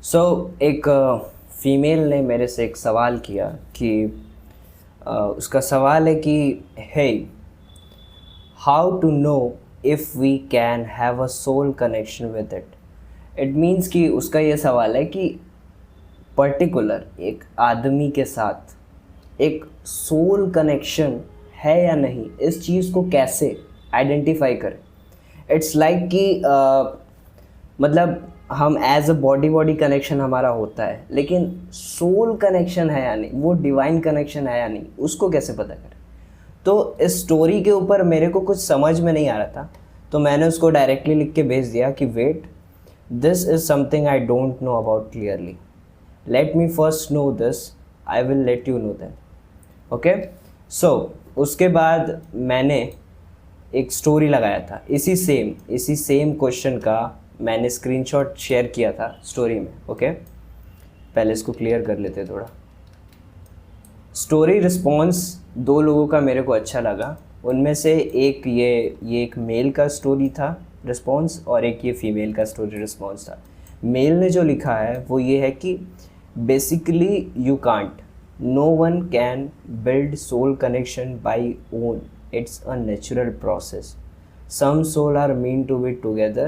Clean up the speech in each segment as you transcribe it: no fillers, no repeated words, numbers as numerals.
एक फीमेल ने मेरे से एक सवाल किया कि उसका सवाल है कि hey, how to know if we can have a soul connection with it. It means कि उसका ये सवाल है कि पर्टिकुलर एक आदमी के साथ एक सोल कनेक्शन है या नहीं, इस चीज़ को कैसे आइडेंटिफाई करें। इट्स लाइक कि मतलब हम as a body body connection हमारा होता है, लेकिन सोल कनेक्शन है या नहीं, वो डिवाइन कनेक्शन है या नहीं, उसको कैसे पता करें। तो इस स्टोरी के ऊपर मेरे को कुछ समझ में नहीं आ रहा था, तो मैंने उसको डायरेक्टली लिख के भेज दिया कि wait, this is something I don't know about clearly, let me first know this, I will let you know that. Okay, so उसके बाद मैंने एक स्टोरी लगाया था, इसी सेम क्वेश्चन का मैंने स्क्रीनशॉट शेयर किया था स्टोरी में। ओके, पहले इसको क्लियर कर लेते हैं थोड़ा। स्टोरी रिस्पॉन्स दो लोगों का मेरे को अच्छा लगा, उनमें से एक ये एक मेल का स्टोरी था रिस्पॉन्स, और एक ये फीमेल का स्टोरी रिस्पॉन्स था। मेल ने जो लिखा है वो ये है कि basically you can't, no one can build soul connection by own, it's a natural process. Some soul are meant to be together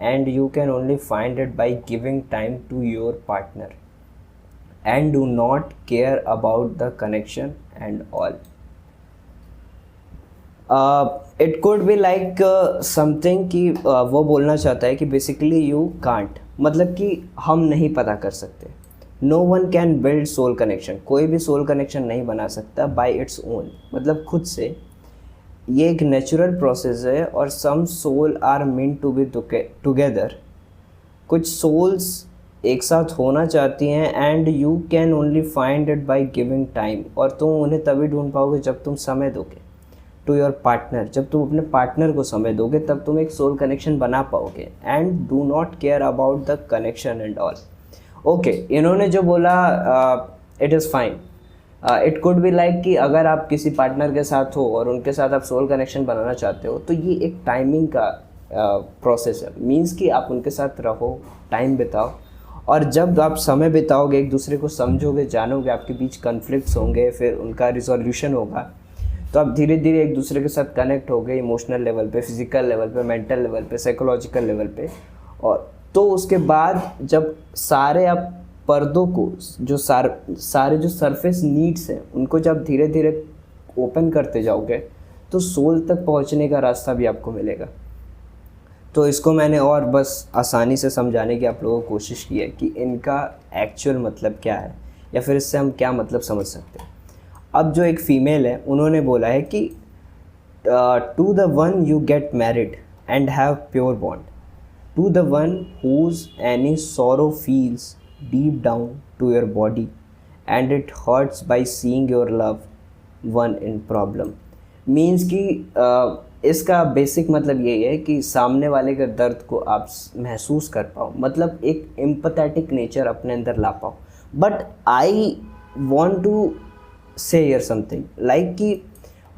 and you can only find it by giving time to your partner and do not care about the connection and all. It could be like something कि वो बोलना चाहता है कि basically you can't, मतलब कि हम नहीं पता कर सकते। No one can build soul connection, कोई भी soul connection नहीं बना सकता by its own, मतलब खुद से। ये एक नेचुरल प्रोसेस है, और some soul are meant to be together, कुछ सोल्स एक साथ होना चाहती हैं, and you can only find it by giving time, और तुम उन्हें तभी ढूंढ पाओगे जब तुम समय दोगे टू योर पार्टनर, जब तुम अपने पार्टनर को समय दोगे तब तुम एक सोल कनेक्शन बना पाओगे। And do not care about the connection and all. Okay, इन्होंने जो बोला it is fine. It could be like कि अगर आप किसी पार्टनर के साथ हो और उनके साथ आप सोल कनेक्शन बनाना चाहते हो, तो ये एक टाइमिंग का प्रोसेस है। मीन्स कि आप उनके साथ रहो, टाइम बिताओ, और जब आप समय बिताओगे, एक दूसरे को समझोगे, जानोगे, आपके बीच कन्फ्लिक्ट्स होंगे, फिर उनका रिजोल्यूशन होगा, तो आप धीरे धीरे एक दूसरे के साथ कनेक्ट होगे, इमोशनल लेवल पे, फिजिकल लेवल पे, मेंटल लेवल पे, साइकोलॉजिकल लेवल पे। और तो उसके बाद जब सारे आप पर्दों को, जो सारे जो सरफेस नीड्स हैं, उनको जब धीरे धीरे ओपन करते जाओगे, तो सोल तक पहुंचने का रास्ता भी आपको मिलेगा। तो इसको मैंने और बस आसानी से समझाने की आप लोगों को कोशिश की है कि इनका एक्चुअल मतलब क्या है, या फिर इससे हम क्या मतलब समझ सकते हैं। अब जो एक फ़ीमेल है, उन्होंने बोला है कि to the one you get married and have pure bond, to the one whose any sorrow feels deep down to your body and it hurts by seeing your loved one in problem। Means कि इसका basic मतलब यही है कि सामने वाले के दर्द को आप महसूस कर पाओ, मतलब एक एम्पैथेटिक नेचर अपने अंदर ला पाओ। बट आई वॉन्ट टू से हियर समथिंग लाइक कि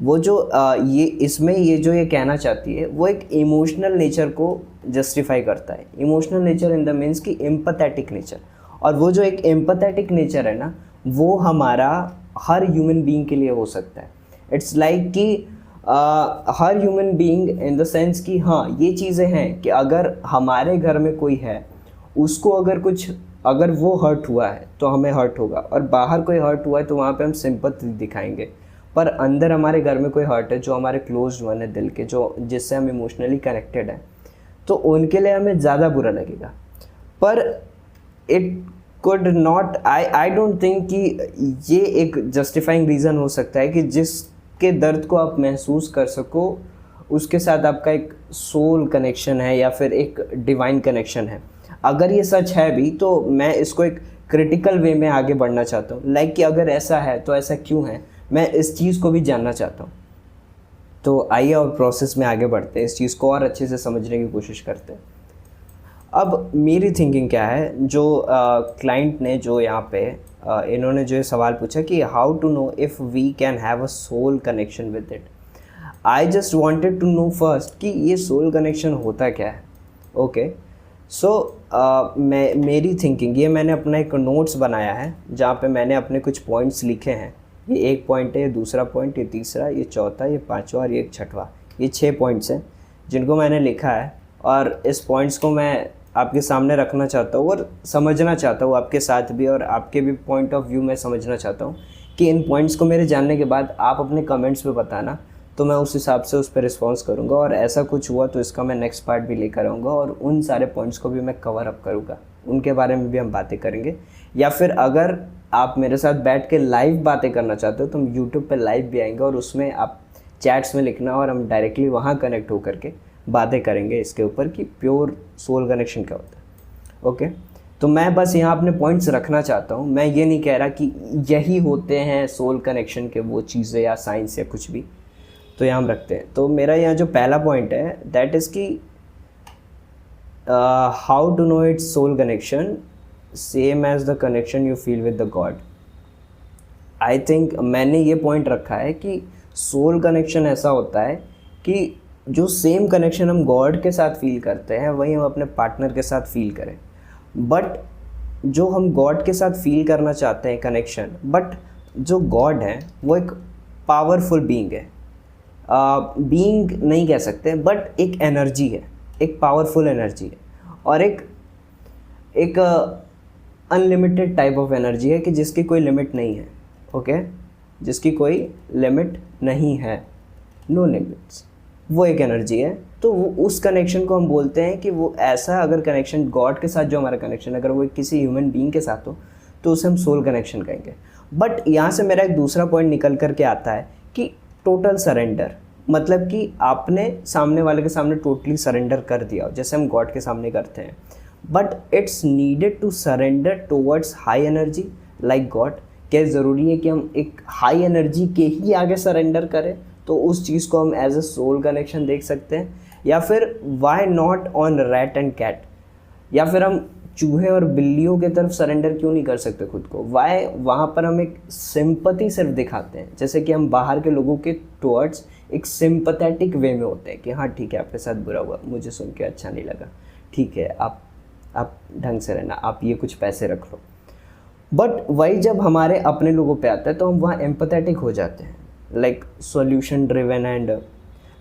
वो जो ये इसमें ये जो ये कहना चाहती है, वो एक इमोशनल नेचर को जस्टिफाई करता है। Emotional nature in the means कि एम्पैथेटिक नेचर, और वो जो एक एम्पैथेटिक नेचर है ना, वो हमारा हर ह्यूमन बीइंग के लिए हो सकता है। इट्स लाइक कि हर human being in the sense कि हाँ, ये चीज़ें हैं कि अगर हमारे घर में कोई है, उसको अगर वो हर्ट हुआ है तो हमें हर्ट होगा, और बाहर कोई हर्ट हुआ है तो वहाँ पे हम सिंपैथी दिखाएंगे। पर अंदर हमारे घर में कोई हर्ट है, जो हमारे क्लोज्ड वन है दिल के, जो जिससे हम इमोशनली कनेक्टेड हैं, तो उनके लिए हमें ज़्यादा बुरा लगेगा। पर it could not, I don't think कि ये एक जस्टिफाइंग रीज़न हो सकता है कि जिसके दर्द को आप महसूस कर सको, उसके साथ आपका एक सोल कनेक्शन है या फिर एक डिवाइन कनेक्शन है। अगर ये सच है भी, तो मैं इसको एक क्रिटिकल वे में आगे बढ़ना चाहता हूँ, लाइक कि अगर ऐसा है तो ऐसा क्यों है, मैं इस चीज़ को भी जानना चाहता हूँ। तो आइए और प्रोसेस में आगे बढ़ते हैं, इस चीज़ को और अच्छे से समझने की कोशिश करते हैं। अब मेरी थिंकिंग क्या है, जो क्लाइंट ने जो यहाँ पे इन्होंने जो सवाल पूछा कि how to know if we can have a soul connection with it, I just wanted to know first कि ये सोल कनेक्शन होता क्या है। ओके, सो मेरी थिंकिंग ये, मैंने अपना एक नोट्स बनाया है जहाँ पे मैंने अपने कुछ पॉइंट्स लिखे हैं। ये एक पॉइंट है, ये दूसरा पॉइंट, ये तीसरा, ये चौथा, ये पांचवा और ये एक छठवा। ये 6 पॉइंट्स हैं जिनको मैंने लिखा है, और इस पॉइंट्स को मैं आपके सामने रखना चाहता हूँ और समझना चाहता हूँ आपके साथ भी, और आपके भी पॉइंट ऑफ व्यू मैं समझना चाहता हूँ कि इन पॉइंट्स को मेरे जानने के बाद आप अपने कमेंट्स पे बताना, तो मैं उस हिसाब से उस पर रिस्पॉन्स करूँगा। और ऐसा कुछ हुआ तो इसका मैं नेक्स्ट पार्ट भी लेकर आऊँगा और उन सारे पॉइंट्स को भी मैं कवर अप करूँगा, उनके बारे में भी हम बातें करेंगे। या फिर अगर आप मेरे साथ बैठ के लाइव बातें करना चाहते हो तो हम यूट्यूब पे लाइव भी आएंगे, और उसमें आप चैट्स में लिखना और हम डायरेक्टली वहाँ कनेक्ट होकर के बातें करेंगे इसके ऊपर कि प्योर सोल कनेक्शन क्या होता है। ओके, तो मैं बस यहाँ अपने पॉइंट्स रखना चाहता हूँ। मैं ये नहीं कह रहा कि यही होते हैं सोल कनेक्शन के वो चीज़ें या साइंस या कुछ भी, तो यहाँ हम रखते हैं। तो मेरा यहाँ जो पहला पॉइंट है दैट इज़ कि how to know it's soul connection same as the connection you feel with the God. I think मैंने ये पॉइंट रखा है कि सोल कनेक्शन ऐसा होता है कि जो सेम कनेक्शन हम गॉड के साथ फील करते हैं वही हम अपने पार्टनर के साथ फील करें। बट जो हम गॉड के साथ फील करना चाहते हैं कनेक्शन, बट जो गॉड है वो एक पावरफुल बीइंग है। बीइंग नहीं कह सकते, बट एक एनर्जी है, एक पावरफुल एनर्जी है, और एक अनलिमिटेड टाइप ऑफ एनर्जी है कि जिसकी कोई लिमिट नहीं है। ओके, जिसकी कोई लिमिट नहीं है, नो लिमिट्स, वो एक एनर्जी है। तो वो उस कनेक्शन को हम बोलते हैं कि वो ऐसा, अगर कनेक्शन गॉड के साथ जो हमारा कनेक्शन, अगर वो किसी ह्यूमन बीइंग के साथ हो तो उसे हम सोल कनेक्शन कहेंगे। बट यहाँ से मेरा एक दूसरा पॉइंट निकल करके आता है कि टोटल सरेंडर, मतलब कि आपने सामने वाले के सामने टोटली सरेंडर कर दिया हो, जैसे हम गॉड के सामने करते हैं। But it's needed to surrender towards high energy like God. क्या ज़रूरी है कि हम एक हाई एनर्जी के ही आगे सरेंडर करें तो उस चीज़ को हम एज ए सोल कनेक्शन देख सकते हैं? या फिर why not on rat and cat, या फिर हम चूहे और बिल्लियों की तरफ सरेंडर क्यों नहीं कर सकते खुद को? वाई वहाँ पर हम एक सिंपैथी सिर्फ दिखाते हैं, जैसे कि हम बाहर के लोगों के टुवर्ड्स एक सिंपैथेटिक वे में होते हैं कि हाँ ठीक है, आपके साथ बुरा हुआ, मुझे सुन के अच्छा नहीं लगा, ठीक है आप ढंग से रहना, आप ये कुछ पैसे रख लो। बट वही जब हमारे अपने लोगों पे आता है तो हम वहाँ एम्पैथेटिक हो जाते हैं, like solution driven and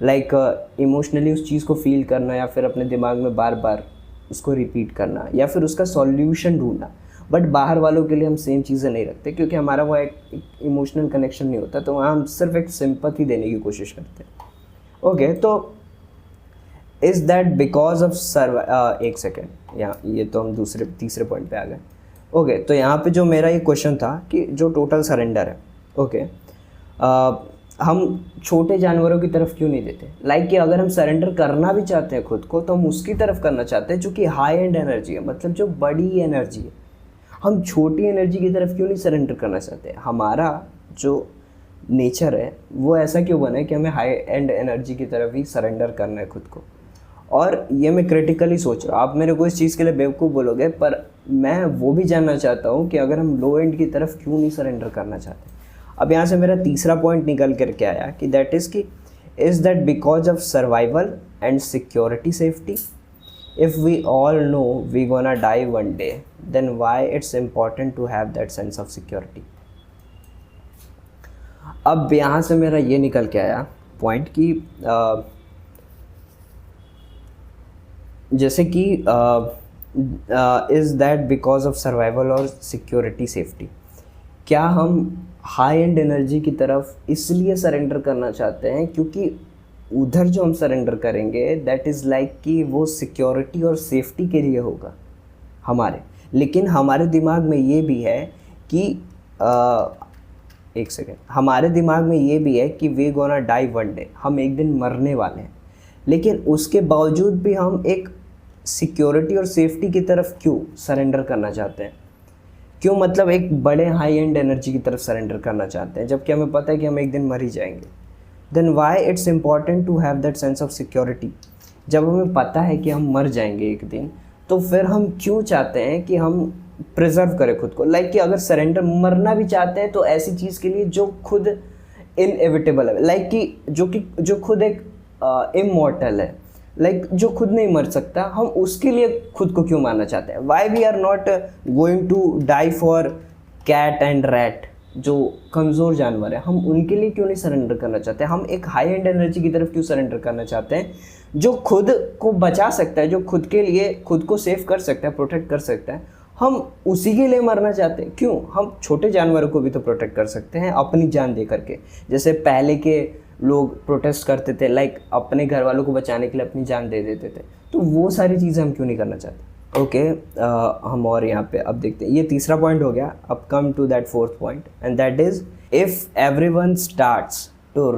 like emotionally उस चीज़ को फील करना, या फिर अपने दिमाग में बार बार उसको रिपीट करना, या फिर उसका सॉल्यूशन ढूंढना। बट बाहर वालों के लिए हम सेम चीज़ें नहीं रखते क्योंकि हमारा वो एक इमोशनल कनेक्शन नहीं होता, तो वहाँ हम सिर्फ एक सिंपैथी देने की कोशिश करते हैं। ओके, तो इज़ दैट बिकॉज ऑफ एक सेकेंड, यहाँ ये तो हम तीसरे पॉइंट पे आ गए। ओके, तो यहाँ पे जो मेरा ये क्वेश्चन था कि जो टोटल सरेंडर है, ओके, हम छोटे जानवरों की तरफ क्यों नहीं देते? लाइक कि अगर हम सरेंडर करना भी चाहते हैं खुद को तो हम उसकी तरफ करना चाहते हैं जो कि हाई एंड एनर्जी है, मतलब जो बड़ी एनर्जी है। हम छोटी एनर्जी की तरफ क्यों नहीं सरेंडर करना चाहते? हमारा जो नेचर है वो ऐसा क्यों बना है कि हमें हाई एंड एनर्जी की तरफ ही सरेंडर करना है खुद को? और ये मैं क्रिटिकली सोच रहा हूँ, आप मेरे को इस चीज़ के लिए बेवकूफ़ बोलोगे, पर मैं वो भी जानना चाहता हूँ कि अगर हम लो एंड की तरफ क्यों नहीं सरेंडर करना चाहते। अब यहाँ से मेरा तीसरा पॉइंट निकल करके आया कि दैट इज़ कि is that because of survival and security safety? If we all know we gonna die one day, then why it's important to have that sense of security? अब यहाँ से मेरा ये निकल के आया पॉइंट कि जैसे कि is that because of survival और सिक्योरिटी सेफ्टी, क्या हम हाई एंड एनर्जी की तरफ इसलिए सरेंडर करना चाहते हैं क्योंकि उधर जो हम सरेंडर करेंगे दैट इज़ लाइक कि वो सिक्योरिटी और सेफ्टी के लिए होगा हमारे। लेकिन हमारे दिमाग में ये भी है कि एक सेकेंड, हमारे दिमाग में ये भी है कि we gonna die one day, हम एक दिन मरने वाले हैं। लेकिन उसके बावजूद भी हम एक सिक्योरिटी और सेफ्टी की तरफ क्यों सरेंडर करना चाहते हैं? क्यों, मतलब एक बड़े हाई एंड एनर्जी की तरफ सरेंडर करना चाहते हैं जबकि हमें पता है कि हम एक दिन मर ही जाएंगे? Then why it's important to have that sense of security? जब हमें पता है कि हम मर जाएंगे एक दिन, तो फिर हम क्यों चाहते हैं कि हम प्रिजर्व करें खुद को? लाइक कि अगर सरेंडर मरना भी चाहते हैं तो ऐसी चीज़ के लिए जो खुद इनएविटेबल है, लाइक कि जो खुद एक इमॉर्टल है, लाइक जो खुद नहीं मर सकता, हम उसके लिए खुद को क्यों मारना चाहते हैं? Why we are not going to die for cat and rat, जो कमज़ोर जानवर है, हम उनके लिए क्यों नहीं सरेंडर करना चाहते? हम एक हाई एंड एनर्जी की तरफ क्यों सरेंडर करना चाहते हैं, जो खुद को बचा सकता है, जो खुद के लिए खुद को सेव कर सकता है, प्रोटेक्ट कर सकता है, हम उसी के लिए मरना चाहते हैं? क्यों? हम छोटे जानवरों को भी तो प्रोटेक्ट कर सकते हैं अपनी जान दे करके। जैसे पहले के लोग प्रोटेस्ट करते थे, लाइक अपने घर वालों को बचाने के लिए अपनी जान दे देते थे, तो वो सारी चीज़ें हम क्यों नहीं करना चाहते? ओके, हम और यहाँ पे अब देखते हैं, ये तीसरा पॉइंट हो गया। अब come to that fourth point, and that is if everyone starts to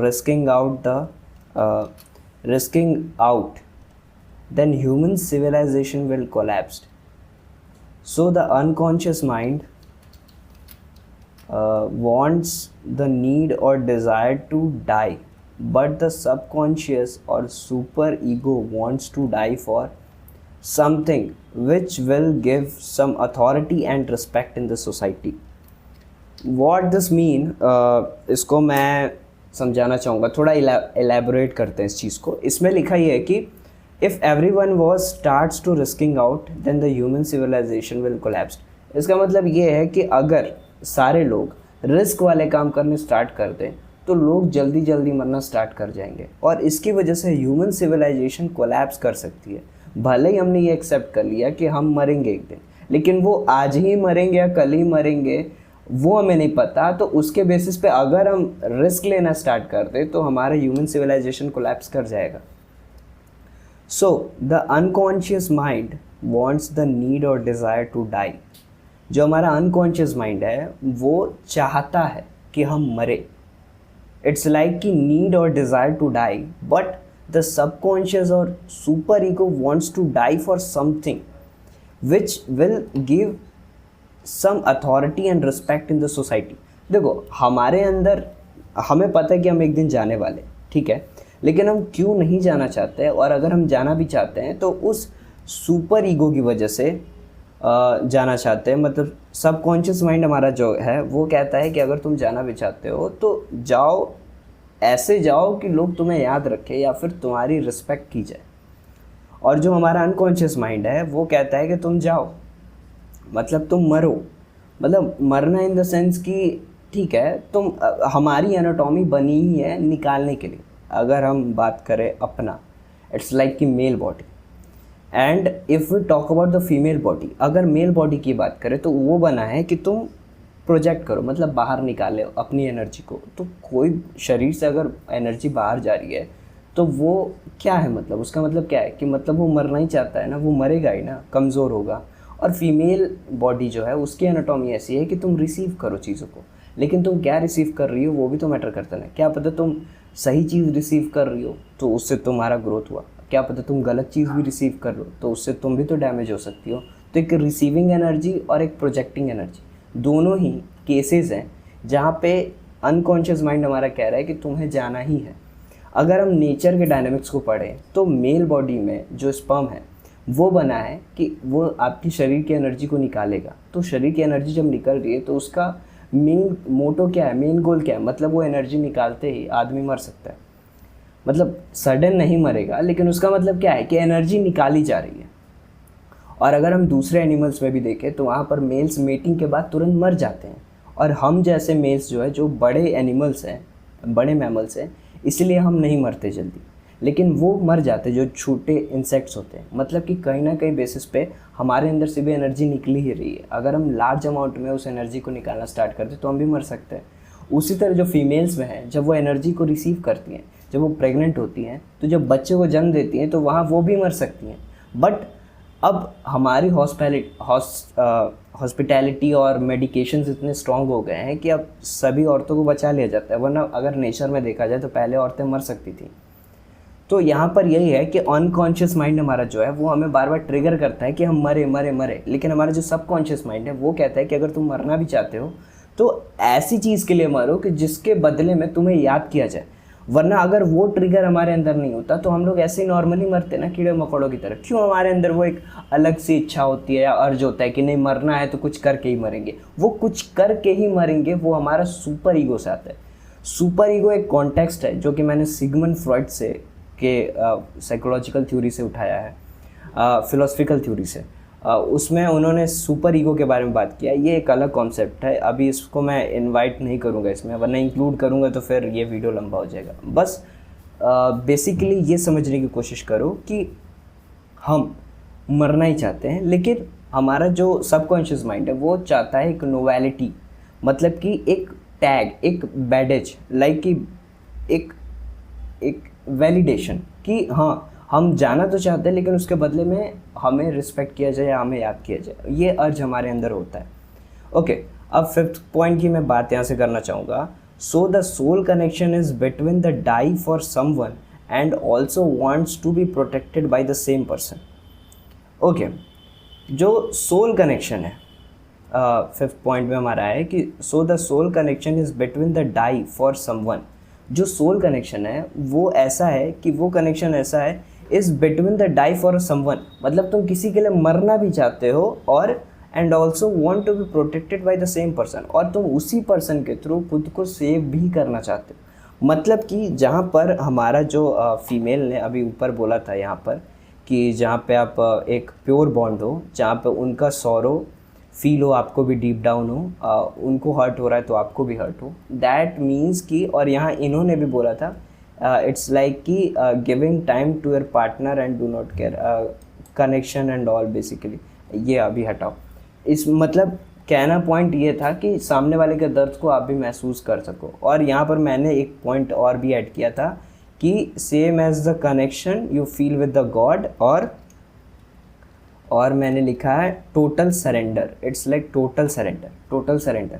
risking out, then human civilization will collapse. So the unconscious mind wants the need or desire to die, but the subconscious or super ego wants to die for something which will give some authority and respect in the society. What this mean, इसको मैं समझाना चाहूँगा, थोड़ा elaborate करते हैं इस चीज़ को। इसमें लिखा ही है कि if everyone was starts to risking out then the human civilization will collapse. इसका मतलब ये है कि अगर सारे लोग रिस्क वाले काम करने स्टार्ट कर दें तो लोग जल्दी जल्दी मरना स्टार्ट कर जाएंगे, और इसकी वजह से ह्यूमन सिविलाइजेशन कोलैप्स कर सकती है। भले ही हमने ये एक्सेप्ट कर लिया कि हम मरेंगे एक दिन, लेकिन वो आज ही मरेंगे या कल ही मरेंगे वो हमें नहीं पता। तो उसके बेसिस पे अगर हम रिस्क लेना स्टार्ट कर दें तो हमारा ह्यूमन सिविलाइजेशन कोलैप्स कर जाएगा। So the unconscious mind wants the need और डिज़ायर टू डाई। जो हमारा अनकॉन्शियस माइंड है वो चाहता है कि हम मरे। इट्स लाइक कि नीड और desire to die, but the subconscious और super ego wants to die for something which will give some authority and respect in the society. देखो, हमारे अंदर हमें पता है कि हम एक दिन जाने वाले, ठीक है, लेकिन हम क्यों नहीं जाना चाहते हैं? और अगर हम जाना भी चाहते हैं तो उस सुपर ईगो की वजह से जाना चाहते हैं। मतलब सबकॉन्शियस माइंड हमारा जो है वो कहता है कि अगर तुम जाना भी चाहते हो तो जाओ, ऐसे जाओ कि लोग तुम्हें याद रखें या फिर तुम्हारी रिस्पेक्ट की जाए। और जो हमारा अनकॉन्शियस माइंड है वो कहता है कि तुम जाओ, मतलब तुम मरो। मतलब मरना इन द सेंस कि ठीक है, तुम हमारी एनाटॉमी बनी ही है निकालने के लिए। अगर हम बात करें अपना, इट्स लाइक कि male body, and if we talk about the female body, अगर मेल बॉडी की बात करें तो वो बना है कि तुम प्रोजेक्ट करो, मतलब बाहर निकाले अपनी एनर्जी को। तो कोई शरीर से अगर एनर्जी बाहर जा रही है तो वो क्या है, मतलब उसका मतलब क्या है कि मतलब वो मरना ही चाहता है ना, वो मरेगा ही ना, कमज़ोर होगा। और फीमेल बॉडी जो है उसकी एनाटॉमी ऐसी है कि तुम रिसीव करो चीज़ों को, लेकिन तुम क्या रिसीव कर रही हो वो भी तो मैटर करता है। क्या पता तुम सही चीज़ रिसीव कर रही हो तो उससे तुम्हारा ग्रोथ हुआ, क्या पता तुम गलत चीज़ भी रिसीव कर लो तो उससे तुम भी तो डैमेज हो सकती हो। तो एक रिसीविंग एनर्जी और एक प्रोजेक्टिंग एनर्जी, दोनों ही केसेस हैं जहाँ पे अनकॉन्शियस माइंड हमारा कह रहा है कि तुम्हें जाना ही है। अगर हम नेचर के डायनामिक्स को पढ़ें तो मेल बॉडी में जो स्पर्म है वो बना है कि वो आपकी शरीर की एनर्जी को निकालेगा। तो शरीर की एनर्जी जब निकल रही है तो उसका मेन मोटो क्या है, मेन गोल क्या है, मतलब वो एनर्जी निकालते ही आदमी मर सकता है। मतलब सडन नहीं मरेगा, लेकिन उसका मतलब क्या है कि एनर्जी निकाली जा रही है। और अगर हम दूसरे एनिमल्स में भी देखें तो वहाँ पर मेल्स मेटिंग के बाद तुरंत मर जाते हैं, और हम जैसे मेल्स जो है, जो बड़े एनिमल्स हैं, बड़े मैमल्स हैं, इसलिए हम नहीं मरते जल्दी, लेकिन वो मर जाते जो छोटे इंसेक्ट्स होते हैं। मतलब कि कहीं ना कहीं बेसिस पे हमारे अंदर से भी एनर्जी निकली ही रही है। अगर हम लार्ज अमाउंट में उस एनर्जी को निकालना स्टार्ट करते तो हम भी मर सकते हैं। उसी तरह जो फीमेल्स में है, जब वो एनर्जी को रिसीव करती हैं, जब वो प्रेग्नेंट होती हैं, तो जब बच्चे को जन्म देती हैं तो वहाँ वो भी मर सकती हैं। बट अब हमारी हॉस्पिटैलिटी और मेडिकेशंस इतने स्ट्रॉन्ग हो गए हैं कि अब सभी औरतों को बचा लिया जाता है, वरना अगर नेचर में देखा जाए तो पहले औरतें मर सकती थी। तो यहाँ पर यही है कि अनकॉन्शियस माइंड हमारा जो है वो हमें बार बार ट्रिगर करता है कि हम मरे मरे मरे, लेकिन हमारा जो सबकॉन्शियस माइंड है वो कहता है कि अगर तुम मरना भी चाहते हो तो ऐसी चीज़ के लिए मरो कि जिसके बदले में तुम्हें याद किया जाए। वरना अगर वो ट्रिगर हमारे अंदर नहीं होता तो हम लोग ऐसे ही नॉर्मली मरते ना, कीड़े मकोड़ों की तरह। क्यों हमारे अंदर वो एक अलग सी इच्छा होती है या अर्ज होता है कि नहीं मरना है तो कुछ करके ही मरेंगे। वो कुछ करके ही मरेंगे, वो हमारा सुपर ईगो से आता है। सुपर ईगो एक कॉन्टेक्स्ट है जो कि मैंने सिगमंड फ्रॉइड से के साइकोलॉजिकल थ्योरी से उठाया है, फिलोसफिकल थ्योरी से। उसमें उन्होंने सुपर ईगो के बारे में बात किया। ये एक अलग कॉन्सेप्ट है, अभी इसको मैं इनवाइट नहीं करूँगा इसमें, वरना इंक्लूड करूँगा तो फिर ये वीडियो लंबा हो जाएगा। बस बेसिकली ये समझने की कोशिश करो कि हम मरना ही चाहते हैं, लेकिन हमारा जो सबकॉन्शियस माइंड है वो चाहता है एक नोवेलिटी, मतलब कि एक टैग, एक बैडेज, लाइक कि एक वैलिडेशन कि हाँ हम जाना तो चाहते हैं लेकिन उसके बदले में हमें रिस्पेक्ट किया जाए या हमें याद किया जाए। ये अर्ज हमारे अंदर होता है। ओके, अब फिफ्थ पॉइंट की मैं बात यहाँ से करना चाहूँगा। So the soul connection is between the die for someone and also wants to be protected by the same person. Okay, जो सोल कनेक्शन है, फिफ्थ पॉइंट में हमारा है कि so the soul connection is between the die for someone. जो soul connection है वो ऐसा है कि वो कनेक्शन ऐसा है is between the die for someone, मतलब तुम किसी के लिए मरना भी चाहते हो और and also want to be protected by the same person, और तुम उसी पर्सन के थ्रू खुद को सेव भी करना चाहते हो। मतलब कि जहाँ पर हमारा जो फीमेल ने अभी ऊपर बोला था यहाँ पर कि जहाँ पे आप एक प्योर बॉन्ड हो, जहाँ पे उनका सॉरो फील हो, आपको भी डीप डाउन हो, उनको हर्ट हो रहा है तो आपको भी हर्ट हो, दैट मीन्स कि, और यहाँ इन्होंने भी बोला था इट्स लाइक कि giving time to your partner and do not care connection and all. Basically ये अभी हटाओ, इस मतलब कहना पॉइंट ये था कि सामने वाले के दर्द को आप भी महसूस कर सको। और यहाँ पर मैंने एक पॉइंट और भी ऐड किया था कि same as the connection you feel with the God, और मैंने लिखा है total surrender. It's like total surrender.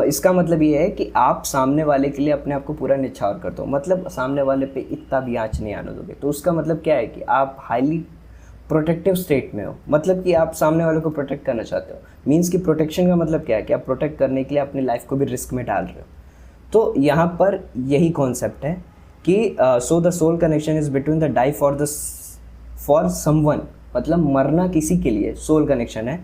इसका मतलब ये है कि आप सामने वाले के लिए अपने आप को पूरा निछावर कर दो, मतलब सामने वाले पे इतना भी आँच नहीं आने दोगे। तो उसका मतलब क्या है कि आप हाईली प्रोटेक्टिव स्टेट में हो, मतलब कि आप सामने वाले को प्रोटेक्ट करना चाहते हो। मीन्स कि प्रोटेक्शन का मतलब क्या है कि आप प्रोटेक्ट करने के लिए अपनी लाइफ को भी रिस्क में डाल रहे हो। तो यहाँ पर यही कॉन्सेप्ट है कि so the soul connection is between the die for someone, मतलब मरना किसी के लिए सोल कनेक्शन है,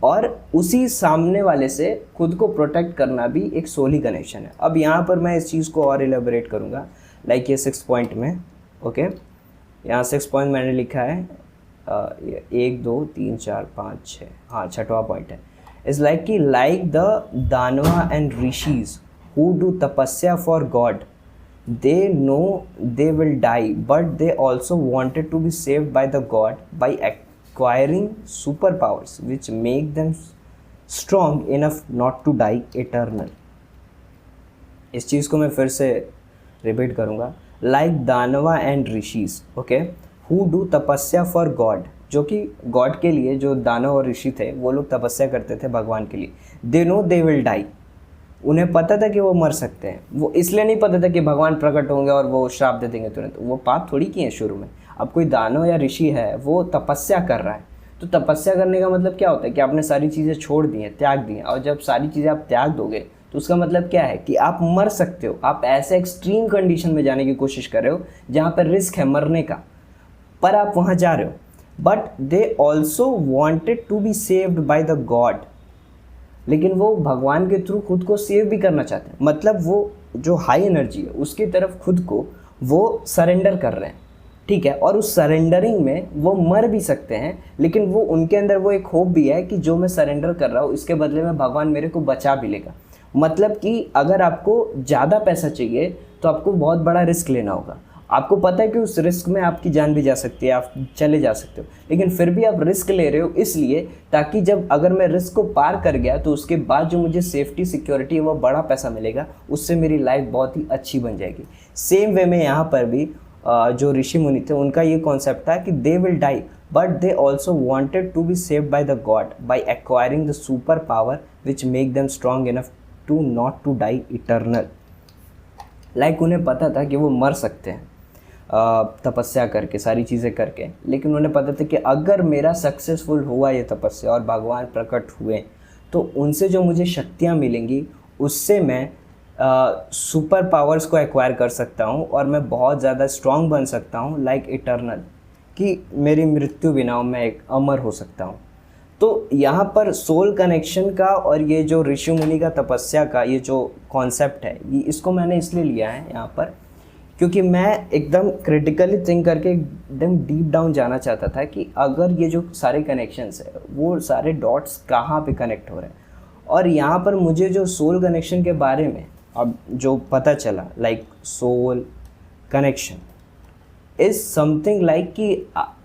और उसी सामने वाले से खुद को प्रोटेक्ट करना भी एक सोल ही कनेक्शन है। अब यहाँ पर मैं इस चीज़ को और एलेबोरेट करूँगा, लाइक ये 6 पॉइंट में। ओके, यहाँ 6 पॉइंट मैंने लिखा है 1 2 3 4 5 6, हाँ 6वां पॉइंट है। इज़ लाइक कि like the danava and rishis who do tapasya for God, they know they will die, but they also wanted to be saved by the god by acquiring superpowers which make them strong enough not to die eternal। इस चीज़ को मैं फिर से repeat करूँगा, like danava and rishis, okay, who do tapasya for God, जो कि God के लिए, जो दानव और ऋषि थे वो लोग तपस्या करते थे भगवान के लिए। They know they will die, उन्हें पता था कि वो मर सकते हैं। वो इसलिए नहीं पता था कि भगवान प्रकट होंगे और वो श्राप दे देंगे तुरंत, वो पाप थोड़ी किए हैं शुरू में। अब कोई दानव या ऋषि है वो तपस्या कर रहा है, तो तपस्या करने का मतलब क्या होता है कि आपने सारी चीज़ें छोड़ दी हैं, त्याग दी हैं, और जब सारी चीज़ें आप त्याग दोगे तो उसका मतलब क्या है कि आप मर सकते हो। आप ऐसे एक्सट्रीम कंडीशन में जाने की कोशिश कर रहे हो जहाँ पर रिस्क है मरने का, पर आप वहाँ जा रहे हो। But they also wanted to be saved by the God, लेकिन वो भगवान के थ्रू खुद को सेव भी करना चाहते हैं। मतलब वो जो हाई एनर्जी है उसकी तरफ खुद को वो सरेंडर कर रहे हैं, ठीक है। और उस सरेंडरिंग में वो मर भी सकते हैं, लेकिन वो उनके अंदर वो एक होप भी है कि जो मैं सरेंडर कर रहा हूँ इसके बदले में भगवान मेरे को बचा भी लेगा। मतलब कि अगर आपको ज़्यादा पैसा चाहिए तो आपको बहुत बड़ा रिस्क लेना होगा। आपको पता है कि उस रिस्क में आपकी जान भी जा सकती है, आप चले जा सकते हो, लेकिन फिर भी आप रिस्क ले रहे हो इसलिए ताकि जब अगर मैं रिस्क को पार कर गया तो उसके बाद जो मुझे सेफ्टी सिक्योरिटी है वो बड़ा पैसा मिलेगा, उससे मेरी लाइफ बहुत ही अच्छी बन जाएगी। सेम वे में यहाँ पर भी जो ऋषि मुनि थे उनका ये कॉन्सेप्ट था कि they will die but they also wanted to be saved by the God by acquiring the super power which make them strong enough to not to die eternal. Like उन्हें पता था कि वो मर सकते हैं तपस्या करके, सारी चीज़ें करके, लेकिन उन्हें पता था कि अगर मेरा सक्सेसफुल हुआ ये तपस्या और भगवान प्रकट हुए तो उनसे जो मुझे शक्तियाँ मिलेंगी उससे मैं सुपर पावर्स को एक्वायर कर सकता हूँ और मैं बहुत ज़्यादा स्ट्रॉन्ग बन सकता हूँ, लाइक इटर्नल, कि मेरी मृत्यु बिना हो, मैं एक अमर हो सकता हूँ। तो यहाँ पर सोल कनेक्शन का और ये जो ऋषि मुनि का तपस्या का ये जो कॉन्सेप्ट है, ये इसको मैंने इसलिए लिया है यहाँ पर क्योंकि मैं एकदम क्रिटिकली थिंक करके एकदम डीप डाउन जाना चाहता था कि अगर ये जो सारे कनेक्शंस है वो सारे डॉट्स कहाँ पे कनेक्ट हो रहे हैं। और यहाँ पर मुझे जो सोल कनेक्शन के बारे में अब जो पता चला, like soul connection is something like कि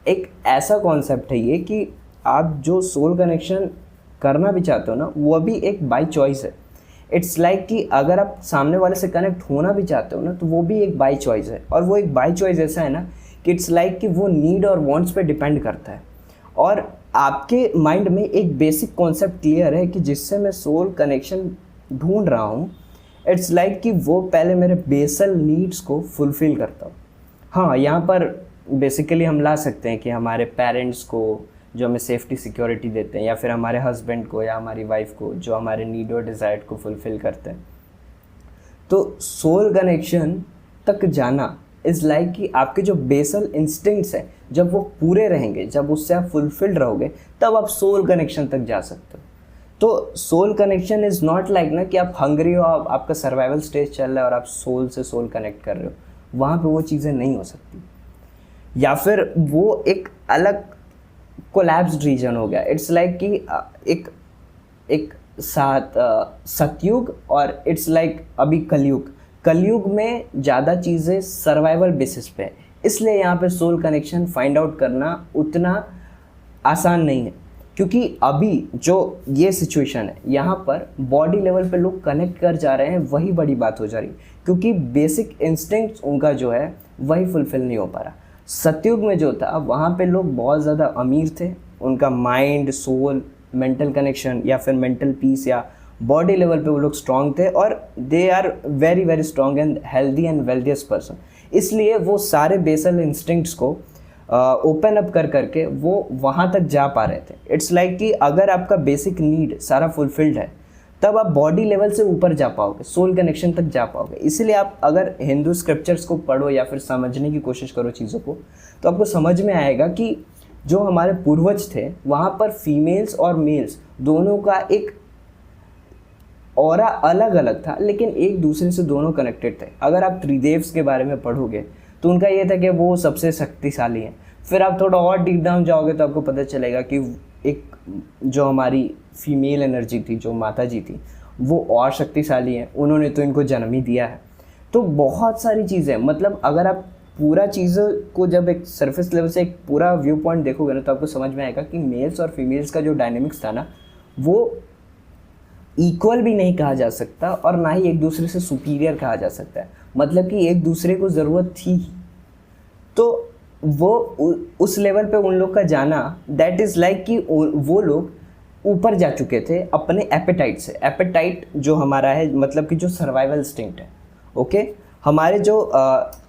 एक ऐसा कॉन्सेप्ट है ये कि आप जो सोल कनेक्शन करना भी चाहते हो ना, वो भी एक बाय चॉइस है। इट्स लाइक कि अगर आप सामने वाले से कनेक्ट होना भी चाहते हो ना, तो वो भी एक बाय चॉइस है। और वो एक बाय चॉइस ऐसा है ना कि इट्स लाइक कि वो नीड और वांट्स पे डिपेंड करता है। और आपके माइंड में एक बेसिक कॉन्सेप्ट क्लियर है कि जिससे मैं सोल कनेक्शन ढूंढ रहा हूँ, इट्स लाइक कि वो पहले मेरे बेसल नीड्स को फुलफ़िल करता हो। हाँ, यहाँ पर बेसिकली हम ला सकते हैं कि हमारे पेरेंट्स को जो हमें सेफ्टी सिक्योरिटी देते हैं, या फिर हमारे हस्बैंड को या हमारी वाइफ को जो हमारे नीड और डिज़ायर को फुलफ़िल करते हैं। तो सोल कनेक्शन तक जाना इज़ लाइक कि आपके जो बेसल इंस्टिंक्ट्स हैं जब वो पूरे रहेंगे, जब उससे आप फुलफिल्ड रहोगे, तब आप सोल कनेक्शन तक जा सकते हो। तो soul connection is not like ना कि आप हंग्री हो, आपका सर्वाइवल स्टेज चल रहा है और आप सोल से सोल कनेक्ट कर रहे हो, वहाँ पे वो चीज़ें नहीं हो सकती। या फिर वो एक अलग कोलैप्स्ड रीजन हो गया। इट्स लाइक कि एक साथ सतयुग और इट्स लाइक अभी कलयुग में ज़्यादा चीज़ें सर्वाइवल बेसिस पे है, इसलिए यहाँ पे सोल कनेक्शन फाइंड आउट करना उतना आसान नहीं है। क्योंकि अभी जो ये सिचुएशन है, यहाँ पर बॉडी लेवल पे लोग कनेक्ट कर जा रहे हैं, वही बड़ी बात हो जा रही, क्योंकि बेसिक इंस्टिंक्ट्स उनका जो है वही फुलफिल नहीं हो पा रहा। सतयुग में जो था वहाँ पे लोग बहुत ज़्यादा अमीर थे, उनका माइंड, सोल, मेंटल कनेक्शन या फिर मेंटल पीस या बॉडी लेवल पे वो लोग स्ट्रॉन्ग थे, और they are very very strong and healthy and wealthiest person. इसलिए वो सारे बेसल इंस्टिंक्ट्स को ओपन अप कर करके वो वहाँ तक जा पा रहे थे। इट्स लाइक कि अगर आपका बेसिक नीड सारा फुलफिल्ड है, तब आप बॉडी लेवल से ऊपर जा पाओगे, सोल कनेक्शन तक जा पाओगे। इसीलिए आप अगर हिंदू स्क्रिप्चर्स को पढ़ो या फिर समझने की कोशिश करो चीज़ों को, तो आपको समझ में आएगा कि जो हमारे पूर्वज थे वहाँ पर फीमेल्स और मेल्स दोनों का एक ऑरा अलग अलग था, लेकिन एक दूसरे से दोनों कनेक्टेड थे। अगर आप त्रिदेव्स के बारे में पढ़ोगे तो उनका ये था कि वो सबसे शक्तिशाली हैं। फिर आप थोड़ा और डीप डाउन जाओगे तो आपको पता चलेगा कि एक जो हमारी फीमेल एनर्जी थी, जो माता जी थी, वो और शक्तिशाली हैं, उन्होंने तो इनको जन्म ही दिया है। तो बहुत सारी चीज़ें, मतलब अगर आप पूरा चीज़ों को जब एक सरफेस लेवल से एक पूरा व्यू पॉइंट देखोगे ना, तो आपको समझ में आएगा कि मेल्स और फीमेल्स का जो डायनेमिक्स था ना, वो इक्वल भी नहीं कहा जा सकता और ना ही एक दूसरे से सुपीरियर कहा जा सकता है। मतलब कि एक दूसरे को ज़रूरत थी ही। तो वो उस लेवल पे उन लोग का जाना, दैट इज़ लाइक कि वो लोग ऊपर जा चुके थे अपने एपेटाइट से। एपेटाइट जो हमारा है, मतलब कि जो सर्वाइवल इंस्टिंक्ट है, ओके। हमारे जो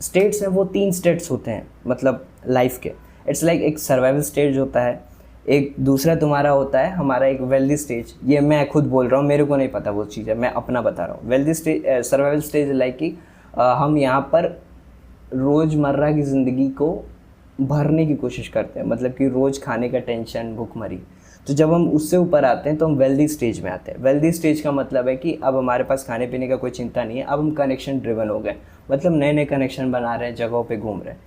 स्टेट्स हैं वो 3 स्टेट्स होते हैं, मतलब लाइफ के। इट्स लाइक एक सर्वाइवल स्टेज होता है, एक दूसरा तुम्हारा होता है हमारा एक वेल्दी स्टेज। ये मैं खुद बोल रहा हूँ, मेरे को नहीं पता वो चीज़ है, मैं अपना बता रहा हूँ। Wealthy stage, survival stage like कि हम यहाँ पर रोज़मर्रा की ज़िंदगी को भरने की कोशिश करते हैं, मतलब कि रोज़ खाने का टेंशन, भूखमरी। तो जब हम उससे ऊपर आते हैं तो हम वेल्दी स्टेज में आते हैं। वेल्दी स्टेज का मतलब है कि अब हमारे पास खाने पीने का कोई चिंता नहीं है, अब हम कनेक्शन ड्रिवन हो गए, मतलब नए नए कनेक्शन बना रहे हैं, जगहों पे घूम रहे हैं।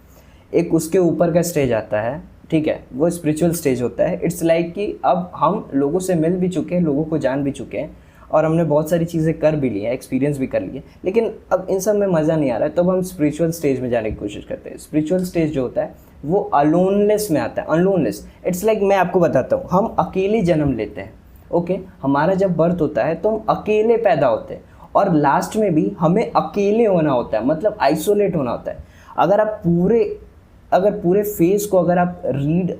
एक उसके ऊपर का स्टेज आता है, ठीक है, वो स्पिरिचुअल स्टेज होता है। इट्स लाइक कि अब हम लोगों से मिल भी चुके हैं, लोगों को जान भी चुके हैं, और हमने बहुत सारी चीज़ें कर भी ली हैं, एक्सपीरियंस भी कर लिए, लेकिन अब इन सब में मज़ा नहीं आ रहा है, तब हम स्पिरिचुअल स्टेज में जाने की कोशिश करते हैं। स्पिरिचुअल स्टेज जो होता है वो अलोनलेस में आता है, अनलोनलेस। इट्स लाइक मैं आपको बताता हूँ, हम अकेले जन्म लेते हैं, ओके। हमारा जब बर्थ होता है तो हम अकेले पैदा होते हैं, और लास्ट में भी हमें अकेले होना होता है, मतलब आइसोलेट होना होता है। अगर पूरे फेज़ को अगर आप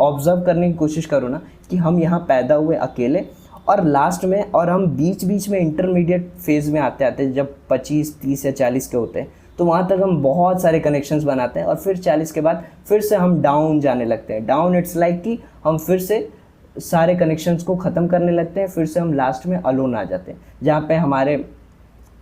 ऑब्जर्व करने की कोशिश करो ना, कि हम यहाँ पैदा हुए अकेले, और लास्ट में, और हम बीच बीच में इंटरमीडिएट फेज़ में आते आते जब 25, 30 या 40 के होते हैं, तो वहाँ तक हम बहुत सारे कनेक्शंस बनाते हैं, और फिर 40 के बाद फिर से हम डाउन जाने लगते हैं। डाउन, इट्स लाइक कि हम फिर से सारे कनेक्शंस को ख़त्म करने लगते हैं, फिर से हम लास्ट में अलोन आ जाते हैं, जहाँ पे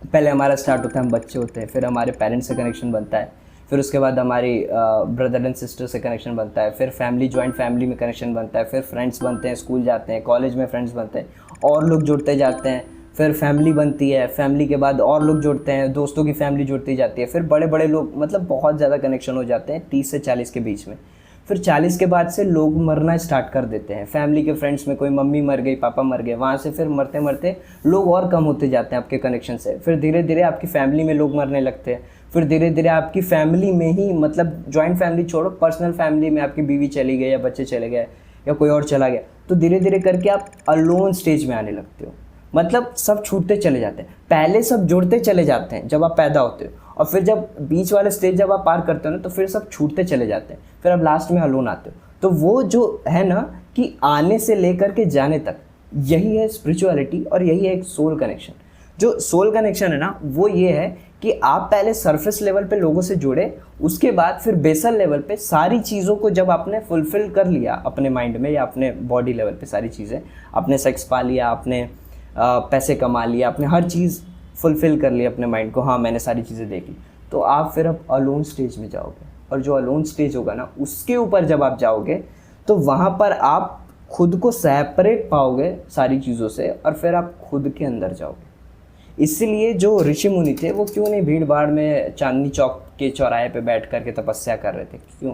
पहले हमारा स्टार्ट होता है, हम बच्चे होते हैं, फिर हमारे पेरेंट्स से कनेक्शन बनता है, फिर उसके बाद हमारी ब्रदर एंड सिस्टर से कनेक्शन बनता है, फिर फैमिली, जॉइंट फैमिली में कनेक्शन बनता है, फिर फ्रेंड्स बनते हैं, स्कूल जाते हैं, कॉलेज में फ्रेंड्स बनते हैं, और लोग जुड़ते जाते हैं, फिर फैमिली बनती है, फैमिली के बाद और लोग जुड़ते हैं, दोस्तों की फैमिली जुड़ती जाती है, फिर बड़े बड़े लोग, मतलब बहुत ज़्यादा कनेक्शन हो जाते हैं 30 से 40 के बीच में। फिर 40 के बाद से लोग मरना स्टार्ट कर देते हैं, फैमिली के फ्रेंड्स में कोई मम्मी मर गई, पापा मर गए, वहाँ से फिर मरते मरते लोग और कम होते जाते हैं आपके कनेक्शन से। फिर धीरे धीरे आपकी फैमिली में लोग मरने लगते हैं, फिर धीरे धीरे आपकी फैमिली में ही, मतलब जॉइंट फैमिली छोड़ो, पर्सनल फैमिली में आपकी बीवी चली गई या बच्चे चले गए या कोई और चला गया, तो धीरे धीरे करके आप अलोन स्टेज में आने लगते हो। मतलब सब छूटते चले जाते हैं, पहले सब जुड़ते चले जाते हैं जब आप पैदा होते हो, और फिर जब बीच वाले स्टेज जब आप पार करते हो ना, तो फिर सब छूटते चले जाते हैं, फिर आप लास्ट में अलोन आते हो। तो वो जो है ना कि आने से लेकर के जाने तक, यही है स्पिरिचुअलिटी और यही है एक सोल कनेक्शन। जो सोल कनेक्शन है ना, वो ये है कि आप पहले सरफेस लेवल पे लोगों से जुड़े, उसके बाद फिर बेसल लेवल पे सारी चीज़ों को जब आपने फुलफिल कर लिया अपने माइंड में या अपने बॉडी लेवल पे, सारी चीज़ें, आपने सेक्स पा लिया, आपने पैसे कमा लिया, आपने हर चीज़ फुलफिल कर लिया अपने माइंड को, हाँ मैंने सारी चीज़ें देखी, तो आप फिर अब अलोन स्टेज में जाओगे। और जो अलोन स्टेज होगा ना, उसके ऊपर जब आप जाओगे तो वहाँ पर आप खुद को सेपरेट पाओगे सारी चीज़ों से, और फिर आप खुद के अंदर जाओगे। इसलिए जो ऋषि मुनि थे वो क्यों नहीं भीड़ भाड़ में चांदनी चौक के चौराहे पे बैठ करके तपस्या कर रहे थे? क्यों?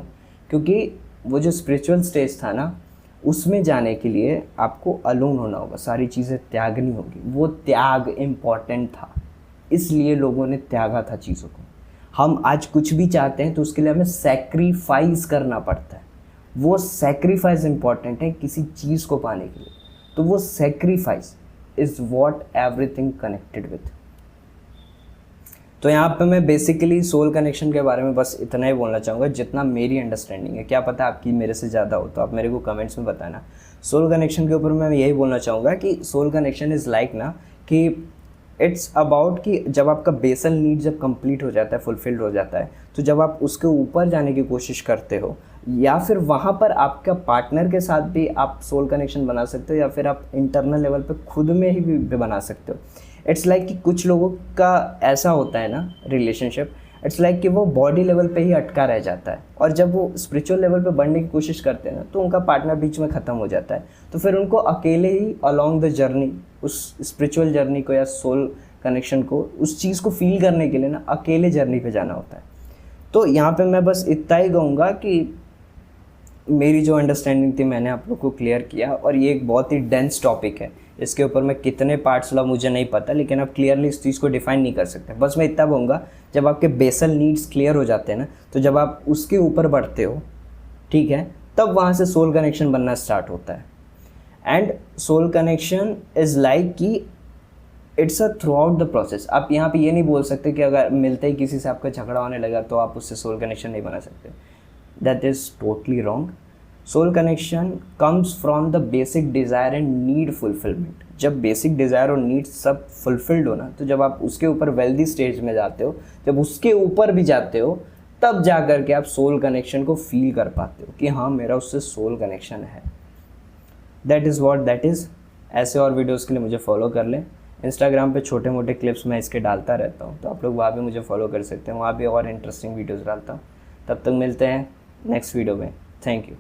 क्योंकि वो जो स्पिरिचुअल स्टेज था ना, उसमें जाने के लिए आपको अलोन होना होगा, सारी चीज़ें त्यागनी होगी। वो त्याग इम्पॉर्टेंट था, इसलिए लोगों ने त्यागा था चीज़ों को। हम आज कुछ भी चाहते हैं तो उसके लिए हमें सेक्रीफाइस करना पड़ता है। वो सेक्रीफाइस इम्पॉर्टेंट है किसी चीज़ को पाने के लिए। तो वो sacrifice is what everything connected with. तो यहाँ पे मैं बेसिकली सोल कनेक्शन के बारे में बस इतना ही बोलना चाहूँगा जितना मेरी अंडरस्टैंडिंग है। क्या पता आपकी मेरे से ज़्यादा हो, तो आप मेरे को कमेंट्स में बताना। सोल कनेक्शन के ऊपर मैं यही बोलना चाहूँगा कि सोल कनेक्शन इज़ लाइक ना कि इट्स अबाउट कि जब आपका बेसल नीड जब कंप्लीट हो जाता है, फुलफिल्ड हो जाता है, तो जब आप उसके ऊपर जाने की कोशिश करते हो, या फिर वहाँ पर आपका पार्टनर के साथ भी आप सोल कनेक्शन बना सकते हो, या फिर आप इंटरनल लेवल पे खुद में ही भी बना सकते हो। इट्स लाइक कि कुछ लोगों का ऐसा होता है ना रिलेशनशिप, इट्स लाइक कि वो बॉडी लेवल पे ही अटका रह जाता है, और जब वो स्पिरिचुअल लेवल पे बढ़ने की कोशिश करते हैं ना, तो उनका पार्टनर बीच में ख़त्म हो जाता है। तो फिर उनको अकेले ही अलोंग द जर्नी, उस स्पिरिचुअल जर्नी को या सोल कनेक्शन को, उस चीज़ को फील करने के लिए ना अकेले जर्नी पे जाना होता है। तो यहाँ पे मैं बस इतना ही कहूँगा कि मेरी जो अंडरस्टैंडिंग थी मैंने आप लोग को क्लियर किया, और ये एक बहुत ही डेंस टॉपिक है। इसके ऊपर मैं कितने पार्ट्स ला मुझे नहीं पता, लेकिन आप क्लियरली इस चीज़ को डिफाइन नहीं कर सकते। बस मैं इतना कहूँगा, जब आपके बेसल नीड्स क्लियर हो जाते हैं ना, तो जब आप उसके ऊपर बढ़ते हो, ठीक है, तब वहाँ से सोल कनेक्शन बनना स्टार्ट होता है। And soul connection is like कि it's a throughout the process. आप यहाँ पे ये नहीं बोल सकते कि अगर मिलते ही किसी से आपका झगड़ा होने लगा तो आप उससे सोल कनेक्शन नहीं बना सकते। That is totally wrong. Soul connection comes from the basic desire and need fulfilment. जब बेसिक डिज़ायर और नीड सब फुलफिल्ड हो ना, तो जब आप उसके ऊपर वेल्दी स्टेज में जाते हो, जब उसके ऊपर भी जाते हो, तब जा कर के आप सोल कनेक्शन को फील कर पाते हो कि हाँ मेरा उससे सोल कनेक्शन है। That is what that is. ऐसे और वीडियोज़ के लिए मुझे फॉलो कर लें। इंस्टाग्राम पे छोटे मोटे क्लिप्स मैं इसके डालता रहता हूँ, तो आप लोग वहाँ पे मुझे फॉलो कर सकते हैं। वहाँ पे और इंटरेस्टिंग वीडियोज़ डालता हूँ। तब तक मिलते हैं नेक्स्ट वीडियो में। Thank you.